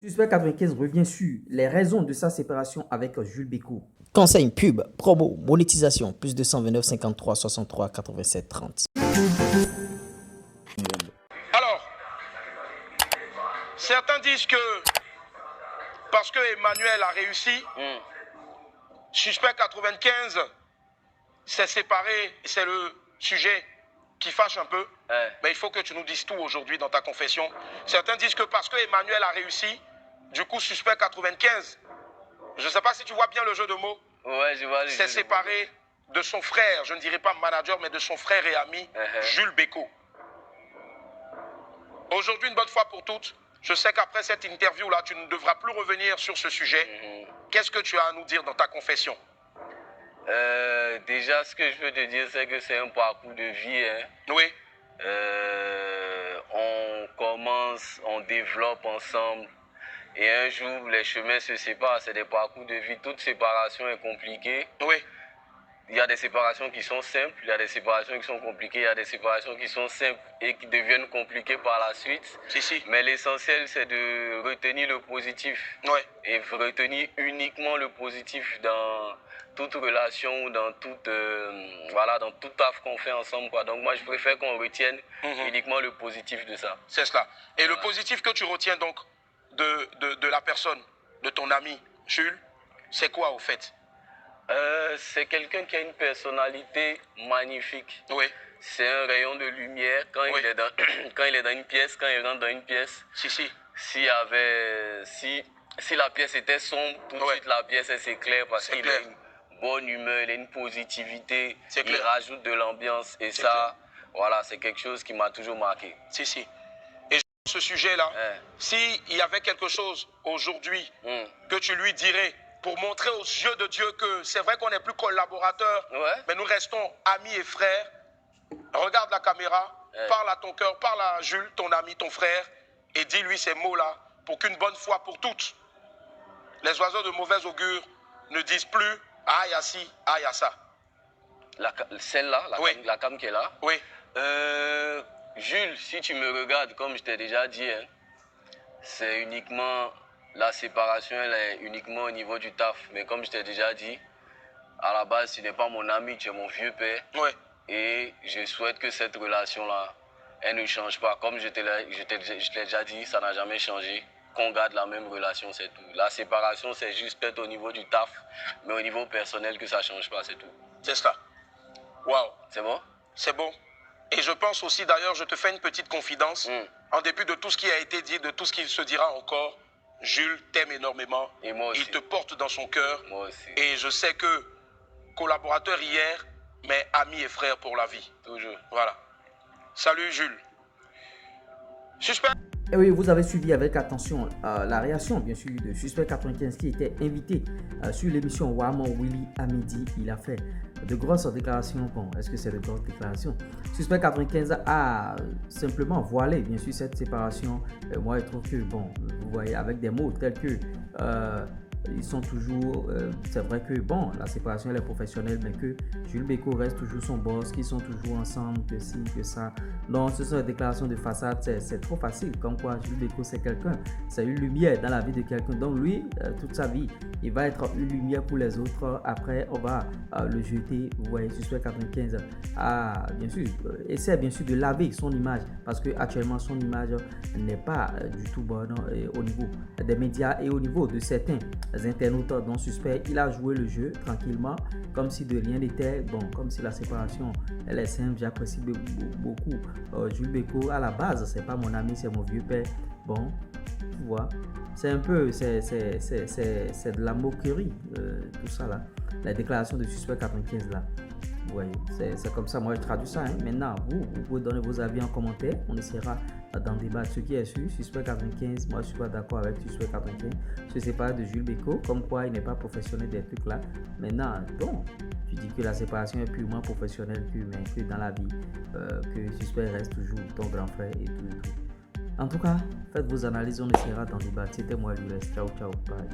Suspect 95 revient sur les raisons de sa séparation avec Jules Bécaud. Conseil, pub, promo, monétisation, plus 229 53 63 87 30. Alors, certains disent que parce que Emmanuel a réussi, Suspect 95 s'est séparé, c'est le sujet qui fâche un peu. Mais il faut que tu nous dises tout aujourd'hui dans ta confession. Certains disent que parce que Emmanuel a réussi, du coup Suspect 95, je ne sais pas si tu vois bien le jeu de mots, ouais, je vois s'est séparé de son frère, je ne dirais pas manager, mais de son frère et ami, Jules Bécaud. Aujourd'hui, une bonne fois pour toutes, je sais qu'après cette interview-là, tu ne devras plus revenir sur ce sujet. Qu'est-ce que tu as à nous dire dans ta confession? Déjà, ce que je veux te dire, c'est que c'est un parcours de vie. Hein. Oui. On commence, on développe ensemble. Et un jour, les chemins se séparent. C'est des parcours de vie. Toute séparation est compliquée. Oui. Il y a des séparations qui sont simples, il y a des séparations qui sont compliquées, il y a des séparations qui sont simples et qui deviennent compliquées par la suite. Si. Mais l'essentiel, c'est de retenir le positif. Ouais. Et retenir uniquement le positif dans toute relation ou dans toute taf qu'on fait ensemble, quoi. Donc moi, je préfère qu'on retienne uniquement le positif de ça. C'est cela. Et le positif que tu retiens donc de la personne, de ton ami Jules, c'est quoi au fait? C'est quelqu'un qui a une personnalité magnifique. Oui. C'est un rayon de lumière quand il est dans une pièce, quand il rentre dans une pièce. Si. Si la pièce était sombre, tout de suite la pièce s'éclaire parce qu'il a une bonne humeur, il a une positivité, il rajoute de l'ambiance et ça, voilà, c'est quelque chose qui m'a toujours marqué. Si. Et ce sujet-là, s'il y avait quelque chose aujourd'hui que tu lui dirais pour montrer aux yeux de Dieu que c'est vrai qu'on n'est plus collaborateurs, mais nous restons amis et frères. Regarde la caméra, parle à ton cœur, parle à Jules, ton ami, ton frère, et dis-lui ces mots-là pour qu'une bonne fois pour toutes, les oiseaux de mauvais augure ne disent plus « Ah, il y a ci, ah, il y a ça ». Celle-là, la cam qui est là. Oui. Jules, si tu me regardes, comme je t'ai déjà dit, hein, c'est uniquement... La séparation, elle est uniquement au niveau du taf. Mais comme je t'ai déjà dit, à la base, tu n'es pas mon ami, tu es mon vieux père. Ouais. Et je souhaite que cette relation-là, elle ne change pas. Comme je t'ai déjà dit, ça n'a jamais changé. Qu'on garde la même relation, c'est tout. La séparation, c'est juste peut-être au niveau du taf, mais au niveau personnel que ça ne change pas, c'est tout. C'est ça. Waouh. C'est bon? C'est bon. Et je pense aussi, d'ailleurs, je te fais une petite confidence. En dépit de tout ce qui a été dit, de tout ce qui se dira encore, Jules t'aime énormément. Et moi aussi. Il te porte dans son cœur. Moi aussi. Et je sais que collaborateur hier, mais ami et frère pour la vie. Toujours. Voilà. Salut Jules. Suspect. Et oui, vous avez suivi avec attention la réaction, bien sûr, de Suspect 95 qui était invité sur l'émission Wamo Willy à midi. Il a fait de grosses déclarations. Bon, est-ce que c'est de grosses déclarations? Suspect 95 a simplement voilé, bien sûr, cette séparation. Moi, je trouve que, bon, vous voyez, avec des mots tels que... ils sont toujours, c'est vrai que bon, la séparation elle est professionnelle, mais que Jules Bécaud reste toujours son boss, qu'ils sont toujours ensemble, que ci, que ça. Donc ce sont des déclarations de façade, c'est trop facile. Comme quoi Jules Bécaud c'est quelqu'un, c'est une lumière dans la vie de quelqu'un. Donc lui, toute sa vie, il va être une lumière pour les autres. Après, on va le jeter. Vous voyez, Suspect 95 bien sûr, essaie bien sûr de laver son image parce que actuellement son image n'est pas du tout bonne au niveau des médias et au niveau de certains internautes dont Suspect, il a joué le jeu tranquillement comme si de rien n'était, bon, comme si la séparation elle est simple. J'apprécie beaucoup Jules Bécaud. À la base c'est pas mon ami, c'est mon vieux père. Bon, tu vois, c'est un peu c'est de la moquerie, tout ça là, la déclaration de Suspect 95 là. Vous voyez, c'est comme ça, moi je traduis ça. Maintenant, vous pouvez donner vos avis en commentaire. On essaiera d'en débattre. Ce qui est sûr, Suspect 95, moi je suis pas d'accord avec Suspect 95. Je ne sais pas de Jules Bécaud, comme quoi il n'est pas professionnel des trucs là. Maintenant, bon, tu dis que la séparation est purement professionnelle, mais que dans la vie, que Suspect reste toujours ton grand frère et tout. En tout cas, faites vos analyses, on essaiera d'en débattre. C'était moi, Lules. Ciao, bye.